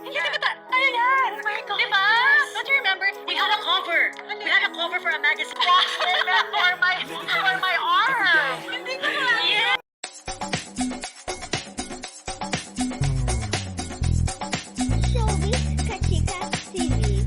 Hindi ka ba tayo yan? Oh my God. Diba? Don't you remember? We had a cover. We had a cover for a magazine. for my arm. Hindi ko na. Yeah. Showbiz Kachika TV.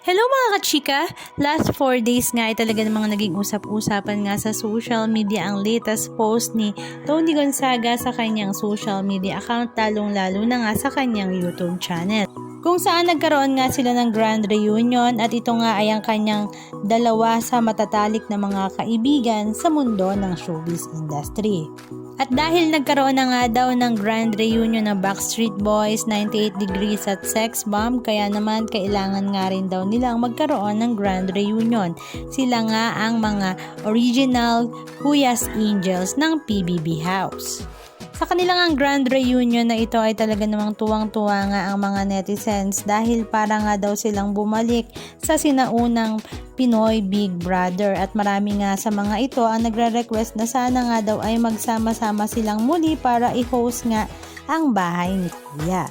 Hello mga kachika! Last 4 days nga ay talaga namang naging usap-usapan nga sa social media ang latest post ni Tony Gonzaga sa kanyang social media account, lalong-lalo na nga sa kanyang YouTube channel. Kung saan nagkaroon nga sila ng grand reunion at ito nga ay ang kanyang dalawa sa matatalik na mga kaibigan sa mundo ng showbiz industry. At dahil nagkaroon na nga daw ng grand reunion ng Backstreet Boys, 98 Degrees at Sex Bomb, kaya naman kailangan nga rin daw nilang magkaroon ng grand reunion. Sila nga ang mga original Huyas Angels ng PBB House. Sa kanilang ang grand reunion na ito ay talaga namang tuwang-tuwa nga ang mga netizens dahil para nga daw silang bumalik sa sinaunang Pinoy Big Brother at marami nga sa mga ito ang nagre-request na sana nga daw ay magsama-sama silang muli para i-host nga ang bahay ni Kuya.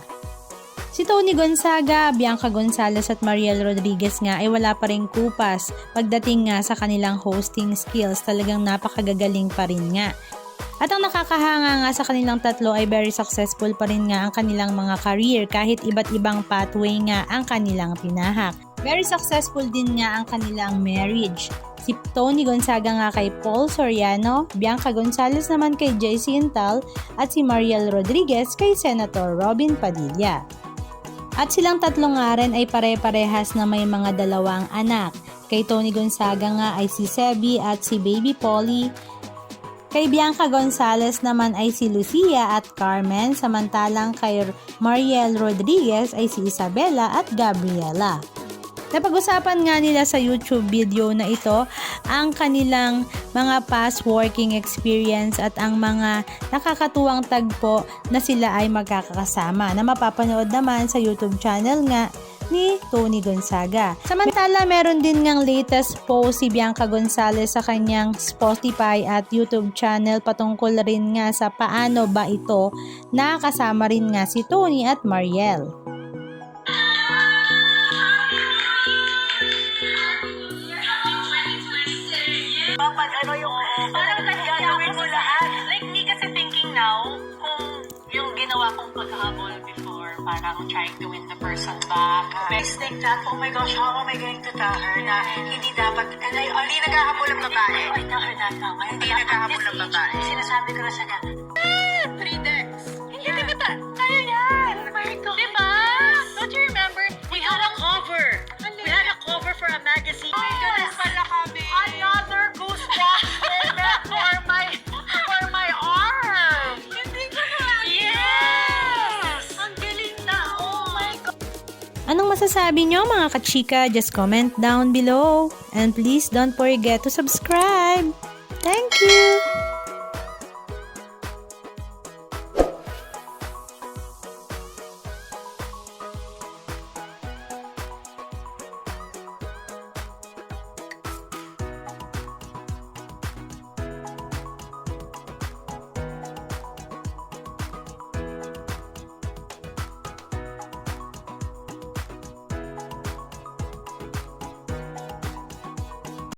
Si Tony Gonzaga, Bianca Gonzalez at Mariel Rodriguez nga ay wala pa ring kupas pagdating nga sa kanilang hosting skills, talagang napakagagaling pa rin nga. At ang nakakahanga nga sa kanilang tatlo ay very successful pa rin nga ang kanilang mga career kahit iba't ibang pathway nga ang kanilang tinahak. Very successful din nga ang kanilang marriage. Si Tony Gonzaga nga kay Paul Soriano, Bianca Gonzalez naman kay JC Intal at si Mariel Rodriguez kay Senator Robin Padilla. At silang tatlo nga rin ay pare-parehas na may mga dalawang anak. Kay Tony Gonzaga nga ay si Sebi at si Baby Polly. Kay Bianca Gonzalez naman ay si Lucia at Carmen, samantalang kay Mariel Rodriguez ay si Isabela at Gabriela. Napag-usapan nga nila sa YouTube video na ito ang kanilang mga past working experience at ang mga nakakatuwang tagpo na sila ay magkakasama na mapapanood naman sa YouTube channel nga ni Tony Gonzaga. Samantala, meron din ngang latest post si Bianca Gonzalez sa kanyang Spotify at YouTube channel patungkol rin nga sa paano ba ito nakasama rin nga si Tony at Mariel. Pag ano yung, parang gagawin mo lahat. Like me kasi thinking now, kung yung ginawa kong pagkahabol before, parang trying to win the person back. Best think that, oh my gosh, how am I going to tell her na hindi dapat, hindi naghahabol ang babae. I tell her that now. Hindi naghahabol ang babae. Sinasabi ko na siya na, 3 decks. Hindi ka ba tayo yan? Oh my God. Diba? Don't you remember? We had a cover. We had a cover for a magazine. Oh my goodness, pala kami. Another goosebumps for my arm. Hindi ko na. Yes! Ang galing na. Oh my God. Anong masasabi nyo mga kachika? Just comment down below. And please don't forget to subscribe. Thank you!